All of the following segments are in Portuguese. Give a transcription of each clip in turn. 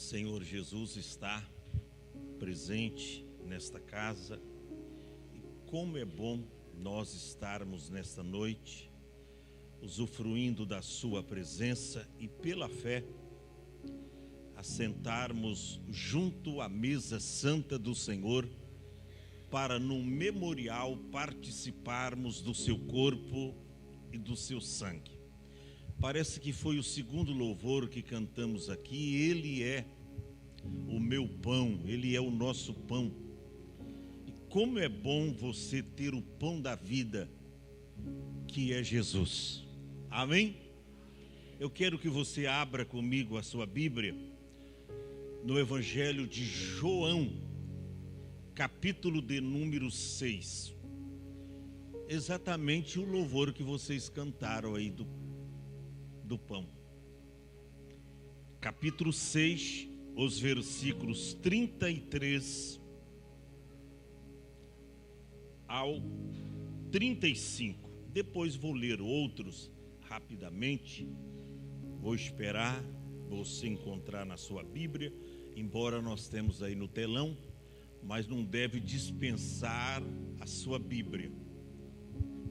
Senhor Jesus está presente nesta casa. E como é bom nós estarmos nesta noite, usufruindo da sua presença e pela fé, assentarmos junto à mesa santa do Senhor, para no memorial participarmos do seu corpo e do seu sangue. Parece que foi o segundo louvor que cantamos aqui. Ele é o meu pão, Ele é o nosso pão. E como é bom você ter o pão da vida, que é Jesus. Amém? Eu quero que você abra comigo a sua Bíblia no Evangelho de João, capítulo de número 6. Exatamente o louvor que vocês cantaram aí do pão. Capítulo 6, os versículos 33 ao 35. Depois vou ler outros rapidamente. Vou esperar você encontrar na sua Bíblia, embora nós temos aí no telão, mas não deve dispensar a sua Bíblia,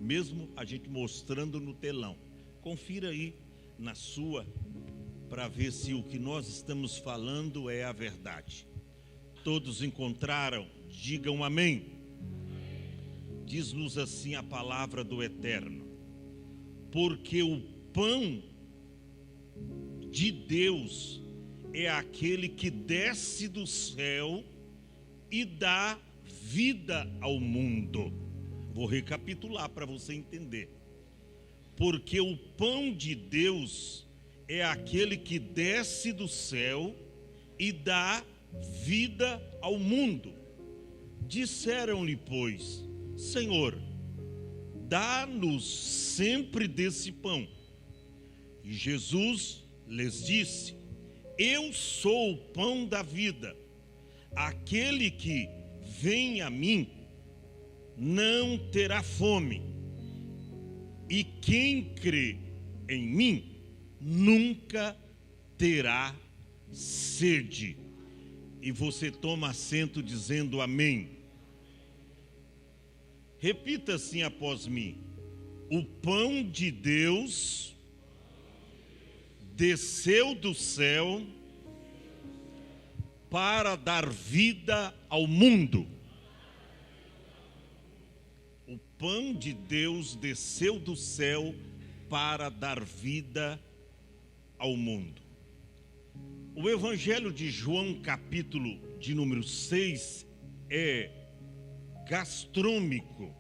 mesmo a gente mostrando no telão. Confira aí na sua, para ver se o que nós estamos falando é a verdade. Todos encontraram? Digam amém. Diz-nos assim a palavra do Eterno: porque o pão de Deus é aquele que desce do céu e dá vida ao mundo. Vou recapitular para você entender. Porque o pão de Deus é aquele que desce do céu e dá vida ao mundo. Disseram-lhe, pois: Senhor, dá-nos sempre desse pão. E Jesus lhes disse: eu sou o pão da vida. Aquele que vem a mim não terá fome, e quem crê em mim nunca terá sede. E você toma assento dizendo amém. Repita assim após mim: o pão de Deus desceu do céu para dar vida ao mundo. O pão de Deus desceu do céu para dar vida ao mundo. O Evangelho de João, capítulo de número 6, é gastrômico.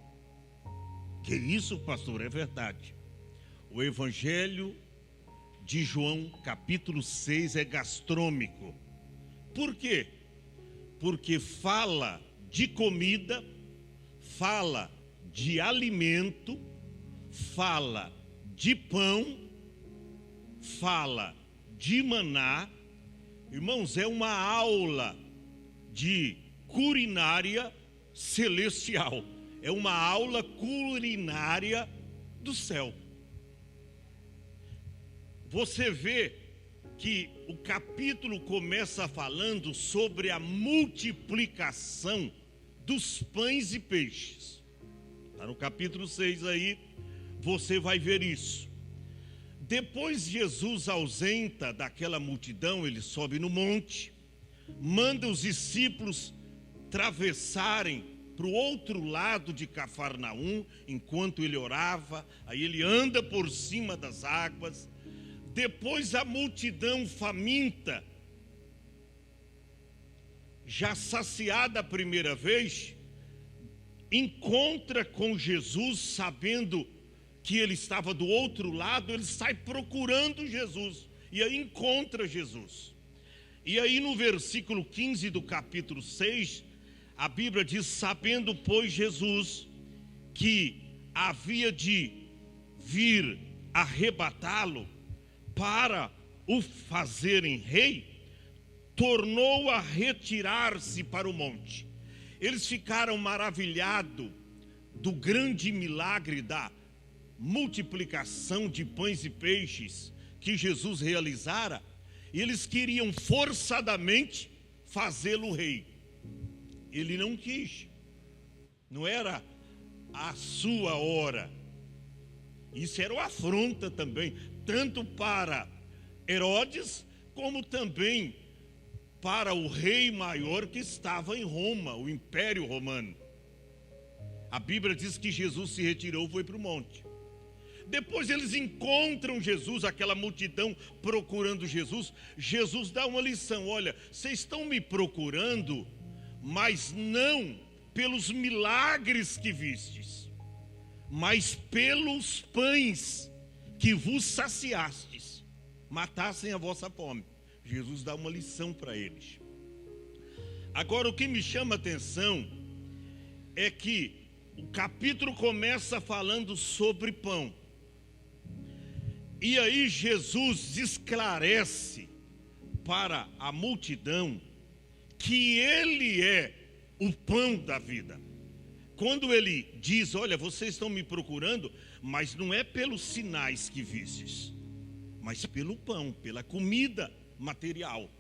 Que isso, pastor? É verdade. O Evangelho de João, capítulo 6, é gastrômico. Por quê? Porque fala de comida, fala de alimento, fala de pão, fala de maná. Irmãos, é uma aula de culinária celestial. É uma aula culinária do céu. Você vê que o capítulo começa falando sobre a multiplicação dos pães e peixes. Está no capítulo 6 aí, você vai ver isso. Depois Jesus ausenta daquela multidão, ele sobe no monte, manda os discípulos atravessarem para o outro lado de Cafarnaum, enquanto ele orava. Aí ele anda por cima das águas. Depois a multidão faminta, já saciada a primeira vez, encontra com Jesus, sabendo que ele estava do outro lado. Ele sai procurando Jesus, e aí encontra Jesus. E aí no versículo 15 do capítulo 6, a Bíblia diz: sabendo, pois, Jesus que havia de vir arrebatá-lo para o fazerem rei, tornou a retirar-se para o monte. Eles ficaram maravilhados do grande milagre da multiplicação de pães e peixes que Jesus realizara, e eles queriam forçadamente fazê-lo rei. Ele não quis, não era a sua hora. Isso era uma afronta também, tanto para Herodes, como também para o rei maior que estava em Roma, o Império Romano. A Bíblia diz que Jesus se retirou e foi para o monte. Depois eles encontram Jesus, aquela multidão procurando Jesus. Jesus dá uma lição: olha, vocês estão me procurando, mas não pelos milagres que vistes, mas pelos pães que vos saciastes, matassem a vossa fome. Jesus dá uma lição para eles. Agora, o que me chama a atenção é que o capítulo começa falando sobre pão. E aí Jesus esclarece para a multidão que ele é o pão da vida. Quando ele diz: olha, vocês estão me procurando, mas não é pelos sinais que vistes, mas pelo pão, pela comida material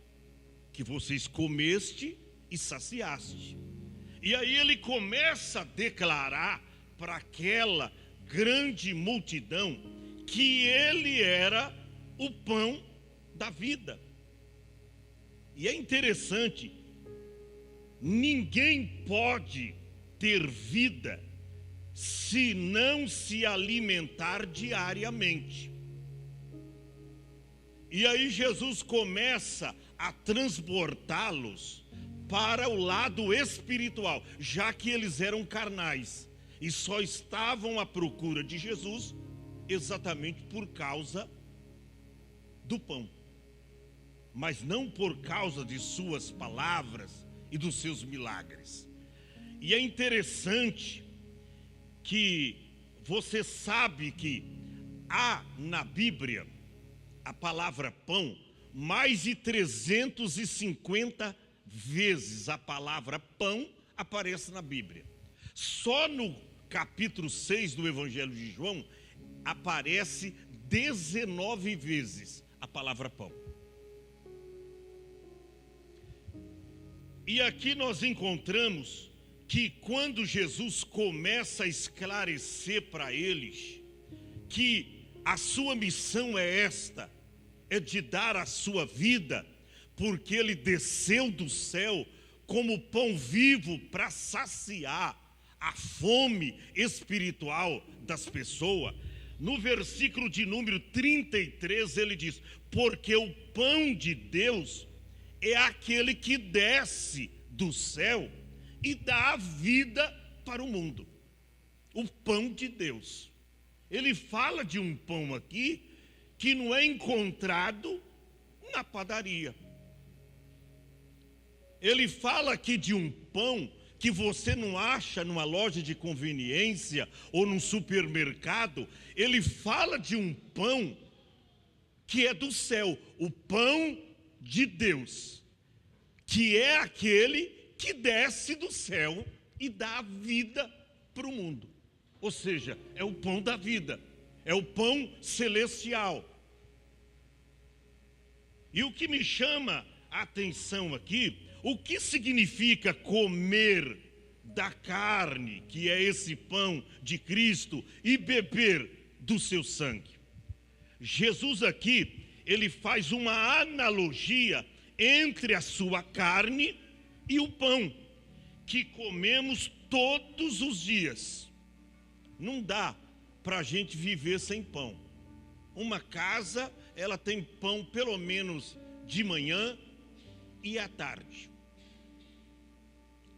que vocês comeste e saciaste. E aí ele começa a declarar para aquela grande multidão que ele era o pão da vida. E é interessante, ninguém pode ter vida se não se alimentar diariamente. E aí Jesus começa a transportá-los para o lado espiritual, já que eles eram carnais e só estavam à procura de Jesus exatamente por causa do pão, mas não por causa de suas palavras e dos seus milagres. E é interessante que você sabe que há na Bíblia a palavra pão mais de 350 vezes. A palavra pão aparece na Bíblia. Só no capítulo 6 do Evangelho de João aparece 19 vezes a palavra pão. E aqui nós encontramos que quando Jesus começa a esclarecer para eles que a sua missão é esta, é de dar a sua vida, porque ele desceu do céu como pão vivo para saciar a fome espiritual das pessoas. No versículo de número 33 ele diz: porque o pão de Deus é aquele que desce do céu e dá a vida para o mundo. O pão de Deus. Ele fala de um pão aqui que não é encontrado na padaria. Ele fala aqui de um pão que você não acha numa loja de conveniência ou num supermercado. Ele fala de um pão que é do céu, o pão de Deus, que é aquele que desce do céu e dá a vida para o mundo. Ou seja, é o pão da vida, é o pão celestial. E o que me chama a atenção aqui, o que significa comer da carne, que é esse pão de Cristo, e beber do seu sangue? Jesus aqui, ele faz uma analogia entre a sua carne e o pão que comemos todos os dias. Não dá para a gente viver sem pão. Uma casa, ela tem pão pelo menos de manhã e à tarde.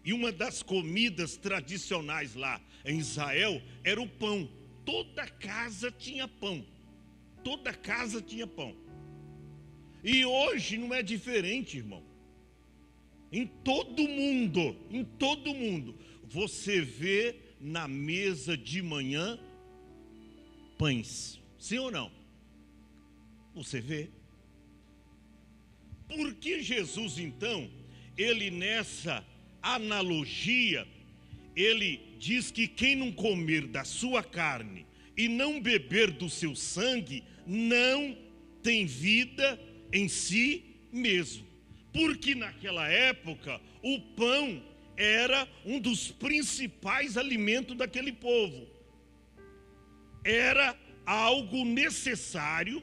E uma das comidas tradicionais lá em Israel era o pão. Toda casa tinha pão. Toda casa tinha pão. E hoje não é diferente, irmão. Em todo mundo, você vê na mesa de manhã pães. Sim ou não? Você vê. Por que Jesus, então, ele nessa analogia, ele diz que quem não comer da sua carne e não beber do seu sangue, não tem vida em si mesmo. Porque naquela época o pão era um dos principais alimentos daquele povo. Era algo necessário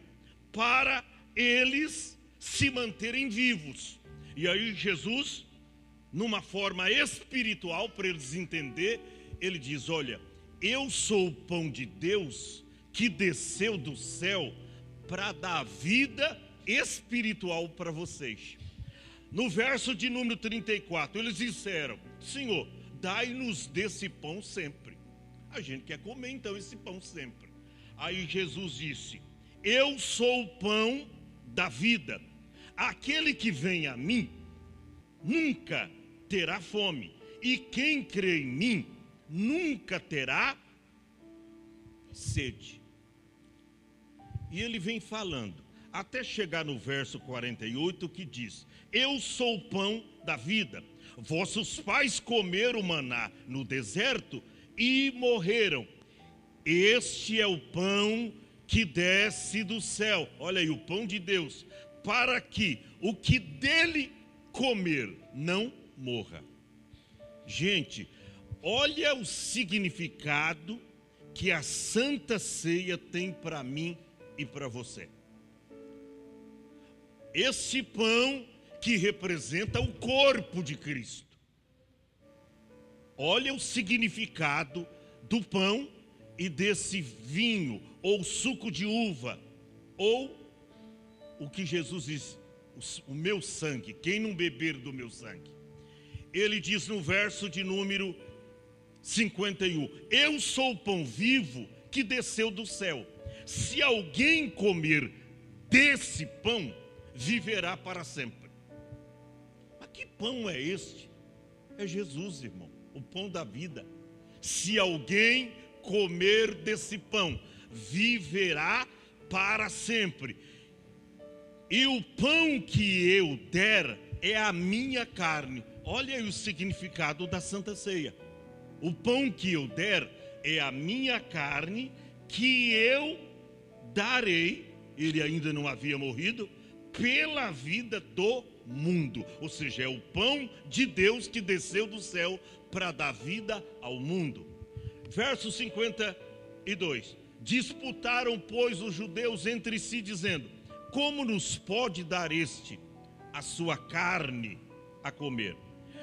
para eles se manterem vivos. E aí Jesus, numa forma espiritual, para eles entenderem, ele diz: olha, eu sou o pão de Deus que desceu do céu para dar vida espiritual para vocês. No verso de número 34, eles disseram: Senhor, dai-nos desse pão sempre. A gente quer comer então esse pão sempre. Aí Jesus disse: eu sou o pão da vida. Aquele que vem a mim nunca terá fome, e quem crê em mim nunca terá sede. E ele vem falando, até chegar no verso 48, que diz: eu sou o pão da vida. Vossos pais comeram maná no deserto e morreram. Este é o pão que desce do céu. Olha aí, o pão de Deus, para que o que dele comer não morra. Gente, olha o significado que a Santa Ceia tem para mim e para você. Esse pão que representa o corpo de Cristo. Olha o significado do pão e desse vinho, ou suco de uva, ou o que Jesus diz: o meu sangue, quem não beber do meu sangue. Ele diz no verso de número 51, eu sou o pão vivo que desceu do céu. Se alguém comer desse pão, viverá para sempre. Mas que pão é este? É Jesus, irmão, o pão da vida. Se alguém comer desse pão, viverá para sempre. E o pão que eu der é a minha carne. Olha aí o significado da Santa Ceia. O pão que eu der é a minha carne, que eu darei, ele ainda não havia morrido, pela vida do mundo. Ou seja, é o pão de Deus que desceu do céu para dar vida ao mundo. Verso 52. Disputaram, pois, os judeus entre si, dizendo: como nos pode dar este a sua carne a comer?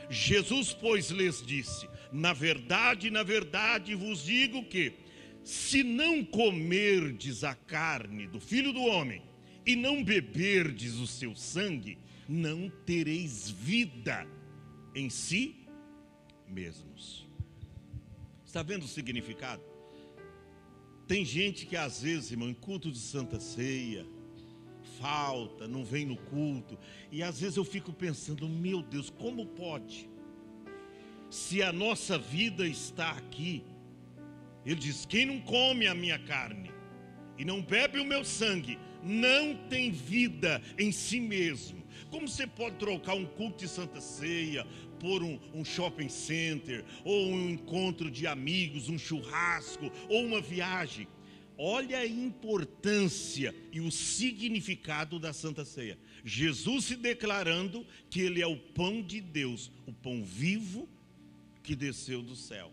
Jesus, pois, lhes disse: na verdade vos digo que, se não comerdes a carne do Filho do Homem e não beberdes o seu sangue, não tereis vida em si mesmos. Está vendo o significado? Tem gente que às vezes, irmão, em culto de Santa Ceia, falta, não vem no culto, e às vezes eu fico pensando: meu Deus, como pode? Se a nossa vida está aqui, ele diz: quem não come a minha carne e não bebe o meu sangue, não tem vida em si mesmo. Como você pode trocar um culto de Santa Ceia por um shopping center, ou um encontro de amigos, um churrasco, ou uma viagem? Olha a importância e o significado da Santa Ceia. Jesus se declarando que ele é o pão de Deus, o pão vivo que desceu do céu.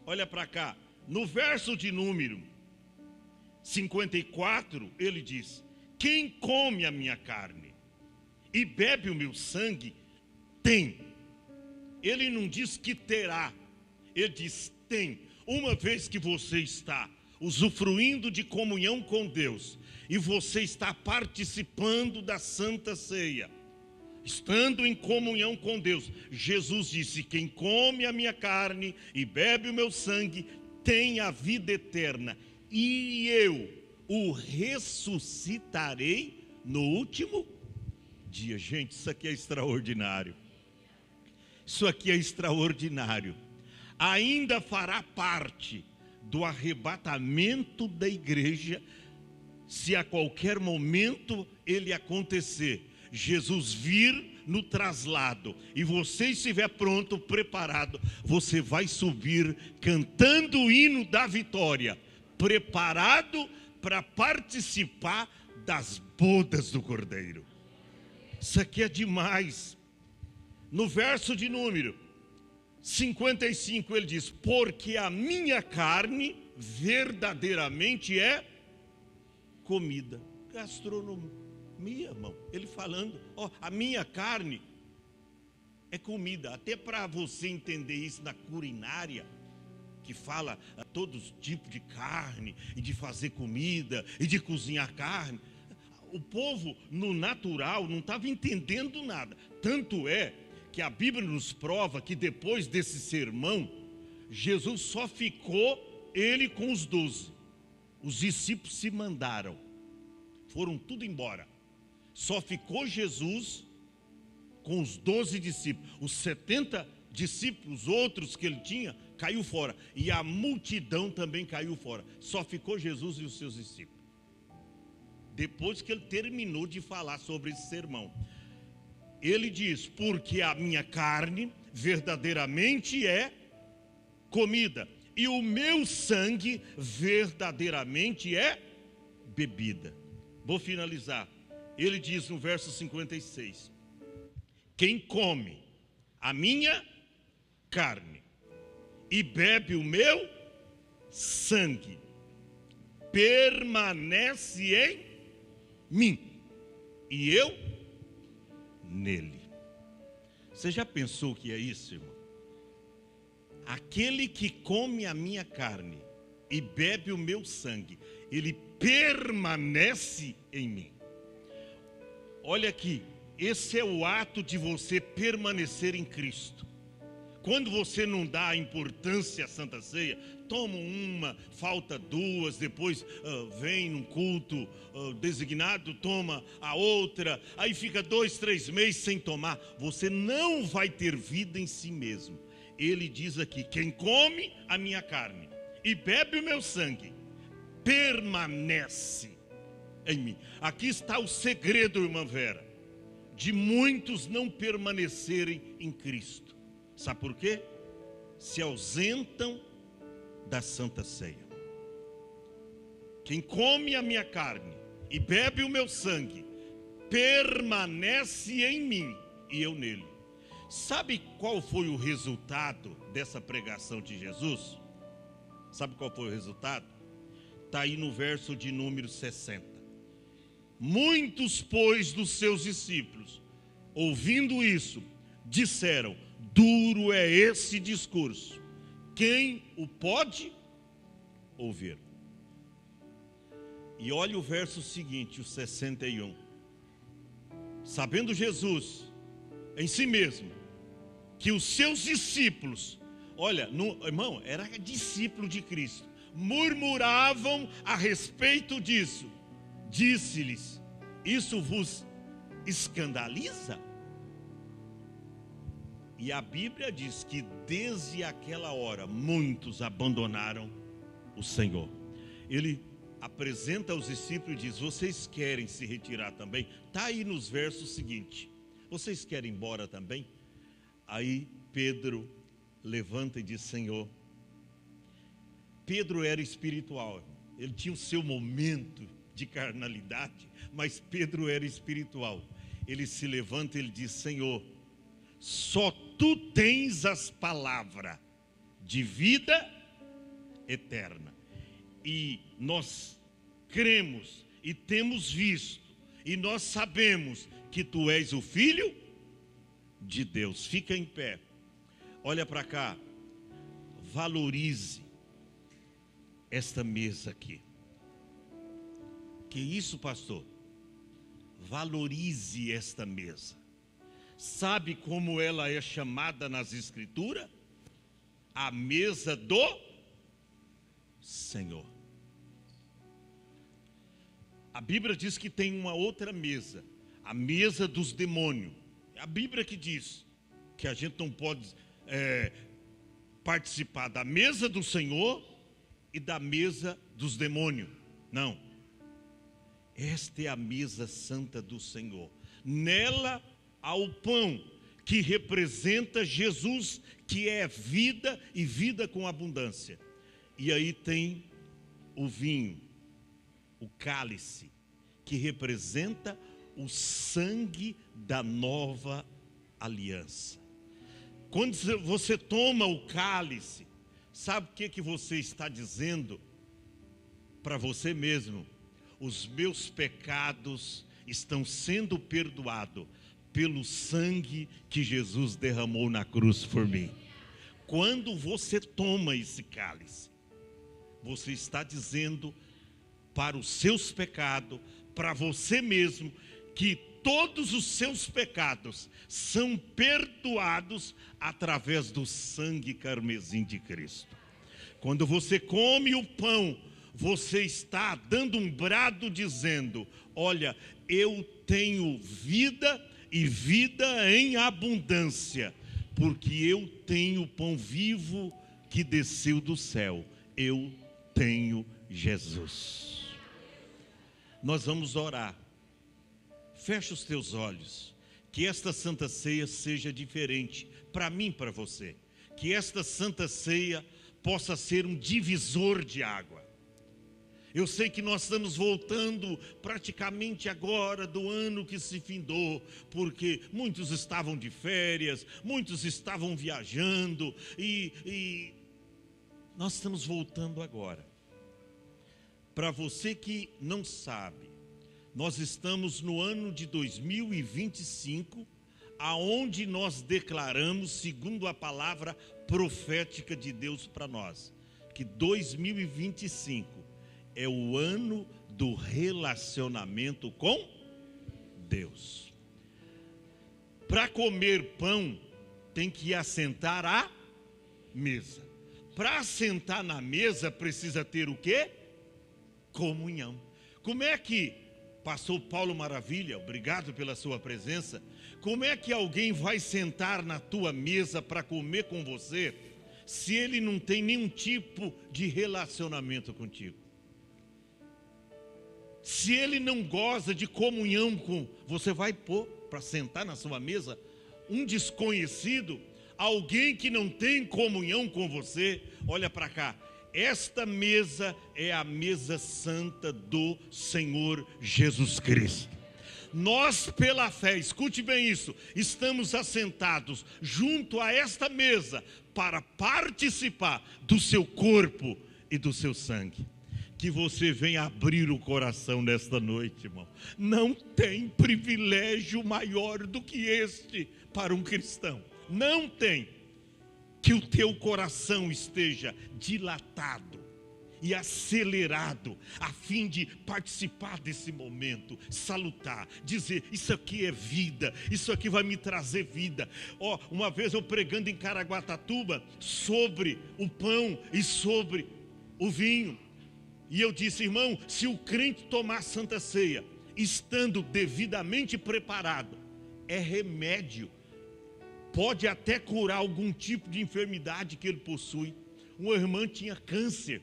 Olha para cá, no verso de número 54, ele diz: quem come a minha carne e bebe o meu sangue, tem. Ele não diz que terá, ele diz tem. Uma vez que você está usufruindo de comunhão com Deus, e você está participando da Santa Ceia, estando em comunhão com Deus, Jesus disse: quem come a minha carne e bebe o meu sangue tem a vida eterna, e eu o ressuscitarei no último dia. Gente, isso aqui é extraordinário. Isso aqui é extraordinário. Ainda fará parte do arrebatamento da igreja, se a qualquer momento ele acontecer, Jesus vir no traslado e você estiver pronto, preparado, você vai subir cantando o hino da vitória, preparado para participar das bodas do Cordeiro. isso aqui é demais. No verso de número 55 ele diz: porque a minha carne verdadeiramente é comida. Gastronomia, irmão. Ele falando, a minha carne é comida. Até para você entender isso na culinária, que fala a todos os tipos de carne, e de fazer comida, e de cozinhar carne. O povo, no natural, não estava entendendo nada. Tanto é que a Bíblia nos prova que depois desse sermão, Jesus só ficou ele com os 12. Os discípulos se mandaram, foram tudo embora. Só ficou Jesus com os 12 discípulos. Os 70 discípulos, outros que ele tinha, caiu fora. E a multidão também caiu fora. Só ficou Jesus e os seus discípulos. Depois que ele terminou de falar sobre esse sermão, ele diz: porque a minha carne verdadeiramente é comida, e o meu sangue verdadeiramente é bebida. Vou finalizar. Ele diz no verso 56: quem come a minha carne e bebe o meu sangue permanece em mim e eu nele. Você já pensou o que é isso, irmão? Aquele que come a minha carne e bebe o meu sangue, ele permanece em mim. Olha aqui, esse é o ato de você permanecer em Cristo. Quando você não dá importância à Santa Ceia, toma uma, falta duas, depois vem num culto designado, toma a outra, aí fica 2, 3 meses sem tomar, você não vai ter vida em si mesmo. Ele diz aqui: quem come a minha carne e bebe o meu sangue, permanece em mim. Aqui está o segredo, irmã Vera, de muitos não permanecerem em Cristo. Sabe por quê? Se ausentam da Santa Ceia. Quem come a minha carne e bebe o meu sangue, permanece em mim e eu nele. Sabe qual foi o resultado dessa pregação de Jesus? Sabe qual foi o resultado? Está aí no verso de número 60. Muitos, pois, dos seus discípulos, ouvindo isso, disseram: duro é esse discurso, quem o pode ouvir? E olha o verso seguinte, o 61. Sabendo Jesus em si mesmo que os seus discípulos, olha, irmão, era discípulo de Cristo, murmuravam a respeito disso, disse-lhes: isso vos escandaliza? E a Bíblia diz que desde aquela hora muitos abandonaram o Senhor. Ele apresenta aos discípulos e diz: vocês querem se retirar também? Está aí nos versos seguintes. Vocês querem ir embora também? Aí Pedro levanta e diz: Senhor. Pedro era espiritual, ele tinha o seu momento de carnalidade, mas Pedro era espiritual. Ele se levanta e ele diz: Senhor, só tu tens as palavras de vida eterna. E nós cremos e temos visto, e nós sabemos que tu és o Filho de Deus. Fica em pé, olha para cá, valorize esta mesa aqui. Que isso, pastor? Valorize esta mesa. Sabe como ela é chamada nas Escrituras? A mesa do Senhor. A Bíblia diz que tem uma outra mesa, a mesa dos demônios. É a Bíblia que diz que a gente não pode participar da mesa do Senhor e da mesa dos demônios. Não. Esta é a mesa santa do Senhor. Nela há o pão que representa Jesus, que é vida e vida com abundância. E aí tem o vinho, o cálice, que representa o sangue da nova aliança. Quando você toma o cálice, sabe o que você está dizendo para você mesmo? Os meus pecados estão sendo perdoados pelo sangue que Jesus derramou na cruz por mim. Quando você toma esse cálice, você está dizendo para os seus pecados, para você mesmo, que todos os seus pecados são perdoados através do sangue carmesim de Cristo. Quando você come o pão, você está dando um brado dizendo: olha, eu tenho vida e vida em abundância, porque eu tenho o pão vivo que desceu do céu. Eu tenho Jesus. Nós vamos orar. Fecha os teus olhos. Que esta Santa Ceia seja diferente para mim e para você. Que esta Santa Ceia possa ser um divisor de água. Eu sei que nós estamos voltando praticamente agora do ano que se findou, porque muitos estavam de férias, muitos estavam viajando e nós estamos voltando agora. Para você que não sabe, nós estamos no ano de 2025, aonde nós declaramos, segundo a palavra profética de Deus para nós, que 2025 é o ano do relacionamento com Deus. Para comer pão, tem que assentar à mesa. Para assentar na mesa, precisa ter o quê? Comunhão. Como é que, pastor Paulo Maravilha, obrigado pela sua presença, como é que alguém vai sentar na tua mesa para comer com você, se ele não tem nenhum tipo de relacionamento contigo? Se ele não goza de comunhão com, você vai pôr para sentar na sua mesa um desconhecido, alguém que não tem comunhão com você? Olha para cá, esta mesa é a mesa santa do Senhor Jesus Cristo. Nós, pela fé, escute bem isso, estamos assentados junto a esta mesa para participar do seu corpo e do seu sangue. Que você venha abrir o coração nesta noite, irmão. Não tem privilégio maior do que este para um cristão. Não tem. Que o teu coração esteja dilatado e acelerado, a fim de participar desse momento, salutar, dizer: isso aqui é vida, isso aqui vai me trazer vida. Uma vez eu pregando em Caraguatatuba sobre o pão e sobre o vinho, e eu disse: irmão, se o crente tomar Santa Ceia, estando devidamente preparado, é remédio, pode até curar algum tipo de enfermidade que ele possui. Uma irmã tinha câncer,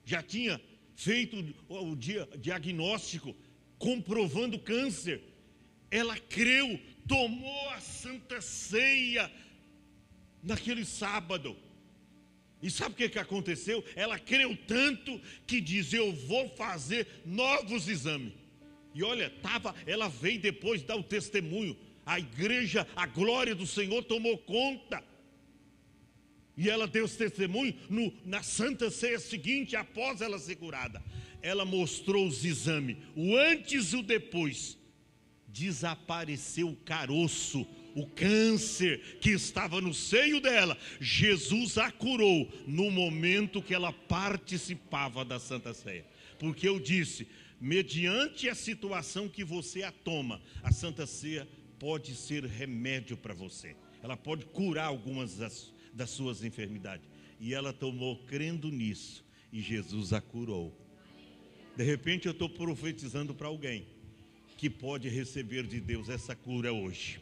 já tinha feito o diagnóstico, comprovando câncer. Ela creu, tomou a Santa Ceia naquele sábado. E sabe o que aconteceu? Ela creu tanto que diz: eu vou fazer novos exames. E olha, ela veio depois dar o testemunho. A igreja, a glória do Senhor tomou conta. E ela deu esse testemunho na Santa Ceia seguinte, após ela ser curada. Ela mostrou os exames, o antes e o depois. Desapareceu o caroço, o câncer que estava no seio dela. Jesus a curou no momento que ela participava da Santa Ceia. Porque eu disse, mediante a situação que você a toma, a Santa Ceia pode ser remédio para você. Ela pode curar algumas das suas enfermidades. E ela tomou crendo nisso, e Jesus a curou. De repente eu estou profetizando para alguém que pode receber de Deus essa cura hoje.